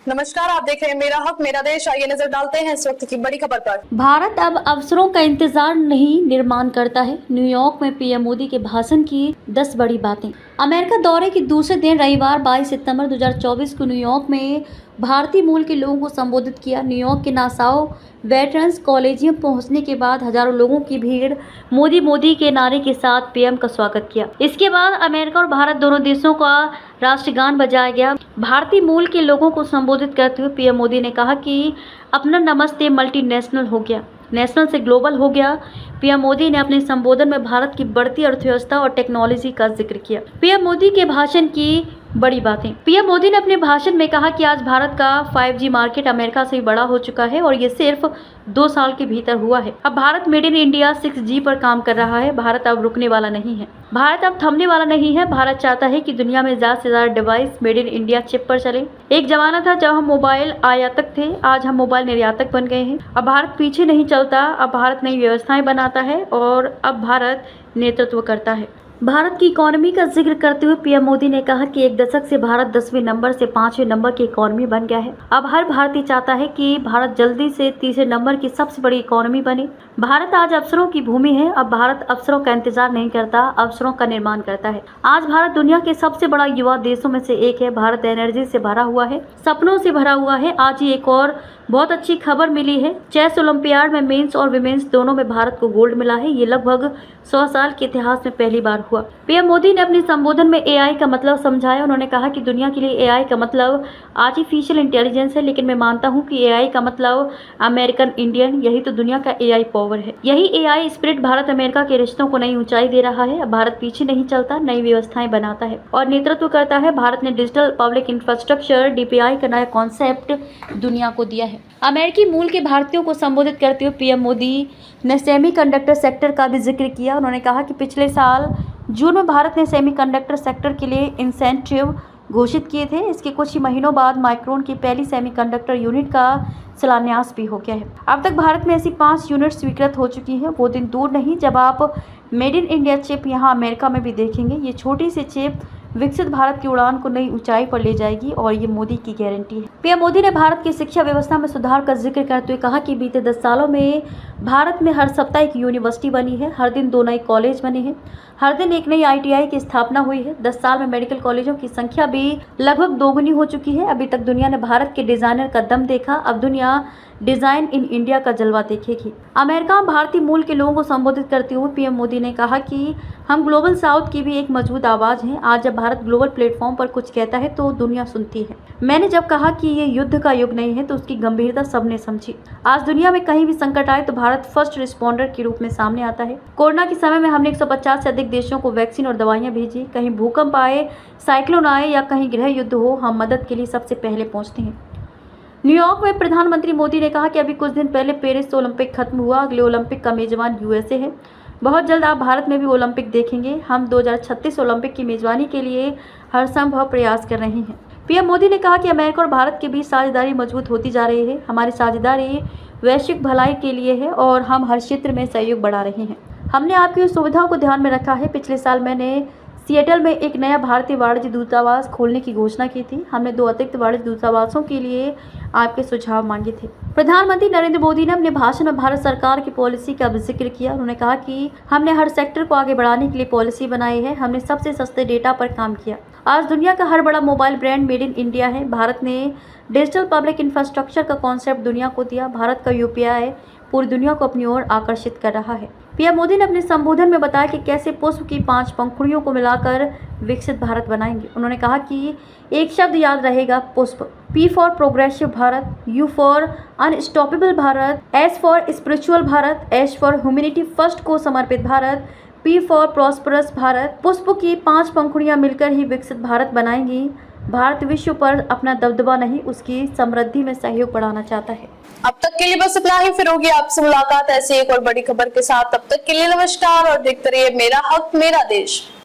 नमस्कार, आप देख रहे हैं मेरा हक मेरा देश। आइए नजर डालते हैं इस वक्त की बड़ी खबर पर। भारत अब अवसरों का इंतजार नहीं निर्माण करता है। न्यूयॉर्क में पीएम मोदी के भाषण की 10 बड़ी बातें। अमेरिका दौरे के दूसरे दिन रविवार 22 सितंबर 2024 को न्यूयॉर्क में भारतीय मूल के लोगों को संबोधित किया। न्यूयॉर्क के नासाउ वेटरन्स कॉलेजियम पहुंचने के बाद हजारों लोगों की भीड़ मोदी मोदी के नारे के साथ पीएम का स्वागत किया। इसके बाद अमेरिका और भारत दोनों देशों का राष्ट्रगान बजाया गया। भारतीय मूल के लोगों को संबोधित करते हुए पीएम मोदी ने कहा कि अपना नमस्ते मल्टीनेशनल हो गया, नेशनल से ग्लोबल हो गया। पीएम मोदी ने अपने संबोधन में भारत की बढ़ती अर्थव्यवस्था और टेक्नोलॉजी का जिक्र किया। पीएम मोदी के भाषण की बड़ी बातें। पीएम मोदी ने अपने भाषण में कहा कि आज भारत का 5G मार्केट अमेरिका से भी बड़ा हो चुका है और ये सिर्फ 2 साल के भीतर हुआ है। अब Bharat made in India 6G पर काम कर रहा है। भारत अब रुकने वाला नहीं है, भारत अब थमने वाला नहीं है। भारत चाहता है कि दुनिया में ज्यादा से ज्यादा device made in India chip पर चले। एक जमाना था जब हम मोबाइल आयातक थे, आज हम मोबाइल निर्यातक बन गए हैं। अब भारत पीछे नहीं चलता, अब भारत नई व्यवस्थाएं बनाता है और अब भारत नेतृत्व करता है। भारत की इकोनॉमी का जिक्र करते हुए पीएम मोदी ने कहा कि एक दशक से भारत 10वें नंबर से 5वें नंबर की इकोनॉमी बन गया है। अब हर भारतीय चाहता है कि भारत जल्दी से 3रे नंबर की सबसे बड़ी इकोनॉमी बने। भारत आज अवसरों की भूमि है। अब भारत अवसरों का इंतजार नहीं करता, अवसरों का निर्माण करता है। आज भारत दुनिया के सबसे बड़ा युवा देशों में से एक है। भारत एनर्जी से भरा हुआ है, सपनों से भरा हुआ है। आज ही एक और बहुत अच्छी खबर मिली है। चेस ओलंपियाड में मेंस और विमेंस दोनों में भारत को गोल्ड मिला है। ये लगभग 100 साल के इतिहास में पहली बार हुआ। पीएम मोदी ने अपने संबोधन में एआई का मतलब समझाया। उन्होंने कहा कि दुनिया के लिए एआई का मतलब आर्टिफिशियल इंटेलिजेंस है, लेकिन मैं मानता हूं कि एआई का मतलब अमेरिकन इंडियन। यही तो दुनिया का एआई पावर है। यही एआई स्पिरिट भारत अमेरिका के रिश्तों को नई ऊंचाई दे रहा है। भारत पीछे नहीं चलता, नई व्यवस्थाएं बनाता है और नेतृत्व करता है। भारत ने डिजिटल पब्लिक इंफ्रास्ट्रक्चर डीपीआई का नया कॉन्सेप्ट दुनिया को दिया है। अमेरिकी मूल के भारतीयों को संबोधित करते हुए पीएम मोदी ने सेमीकंडक्टर सेक्टर का भी जिक्र किया। उन्होंने कहा कि पिछले साल जून में भारत ने सेमीकंडक्टर सेक्टर के लिए इंसेंटिव घोषित किए थे। इसके कुछ ही महीनों बाद माइक्रोन की पहली सेमीकंडक्टर यूनिट का शिलान्यास भी हो गया है। अब तक भारत में ऐसी 5 यूनिट स्वीकृत हो चुकी हैं। वो दिन दूर नहीं जब आप मेड इन इंडिया चिप यहाँ अमेरिका में भी देखेंगे। ये छोटी सी चिप विकसित भारत की उड़ान को नई ऊंचाई पर ले जाएगी और ये मोदी की गारंटी है। पीएम मोदी ने भारत की शिक्षा व्यवस्था में सुधार का जिक्र करते हुए कहा कि बीते 10 सालों में भारत में हर सप्ताह एक यूनिवर्सिटी बनी है, हर दिन 2 नए कॉलेज बने हैं, हर दिन एक नई आईटीआई की स्थापना हुई है। 10 साल में मेडिकल कॉलेजों की संख्या भी लगभग दोगुनी हो चुकी है। अभी तक दुनिया ने भारत के डिजाइनर का दम देखा, अब दुनिया डिजाइन इन इंडिया का जलवा देखेगी। अमेरिका में भारतीय मूल के लोगों को संबोधित करते हुए पीएम मोदी ने कहा कि हम ग्लोबल साउथ की भी एक मजबूत आवाज हैं। आज जब भारत ग्लोबल प्लेटफॉर्म पर कुछ कहता है तो दुनिया सुनती है। मैंने जब कहा कि ये युद्ध का युग नहीं है तो उसकी गंभीरता सबने समझी। आज दुनिया में कहीं भी संकट आए तो भारत फर्स्ट रिस्पॉन्डर के रूप में सामने आता है। कोरोना के समय में हमने 150 से अधिक देशों को वैक्सीन और दवाइयां भेजी। कहीं भूकंप आए, साइक्लोन आए या कहीं गृह युद्ध हो, हम मदद के लिए सबसे पहले पहुंचते हैं। न्यूयॉर्क में प्रधानमंत्री मोदी ने कहा कि अभी कुछ दिन पहले पेरिस ओलंपिक खत्म हुआ। अगले ओलंपिक का मेजबान यूएसए है। बहुत जल्द आप भारत में भी ओलंपिक देखेंगे। हम 2036 ओलंपिक की मेजबानी के लिए हर संभव प्रयास कर रहे हैं। पीएम मोदी ने कहा कि अमेरिका और भारत के बीच साझेदारी मजबूत होती जा रही है। हमारी साझेदारी वैश्विक भलाई के लिए है और हम हर क्षेत्र में सहयोग बढ़ा रहे हैं। हमने आपकी सुविधाओं को ध्यान में रखा है। पिछले साल मैंने सिएटल में एक नया भारतीय वाणिज्य दूतावास खोलने की घोषणा की थी। हमने 2 अतिरिक्त वाणिज्य दूतावासों के लिए आपके सुझाव मांगे थे। प्रधानमंत्री नरेंद्र मोदी ने अपने भाषण में भारत सरकार की पॉलिसी का भी जिक्र किया। उन्होंने कहा कि हमने हर सेक्टर को आगे बढ़ाने के लिए पॉलिसी बनाई है। हमने सबसे सस्ते डेटा पर काम किया। आज दुनिया का हर बड़ा mobile brand made in India है। भारत ने डिजिटल पब्लिक इंफ्रास्ट्रक्चर का कॉन्सेप्ट दुनिया को दिया। भारत का यूपीआई पूरी दुनिया को अपनी ओर आकर्षित कर रहा है। पीएम मोदी ने अपने संबोधन में बताया कि कैसे पुष्प की 5 पंखुड़ियों को मिलाकर विकसित भारत बनाएंगे। उन्होंने कहा कि एक शब्द याद रहेगा, पुष्प। P for progressive Bharat, U for unstoppable Bharat, S for spiritual Bharat, H for humanity first को समर्पित Bharat, P for prosperous Bharat. पुष्प की 5 पंखुड़ियां मिलकर ही विकसित भारत बनाएंगी। भारत विश्व पर अपना दबदबा नहीं, उसकी समृद्धि में सहयोग बढ़ाना चाहता है। अब तक के लिए बस इतना ही। फिर होगी आपसे मुलाकात ऐसी एक और बड़ी खबर के साथ। तब तक के लिए नमस्कार और देखते रहिए मेरा हक मेरा देश।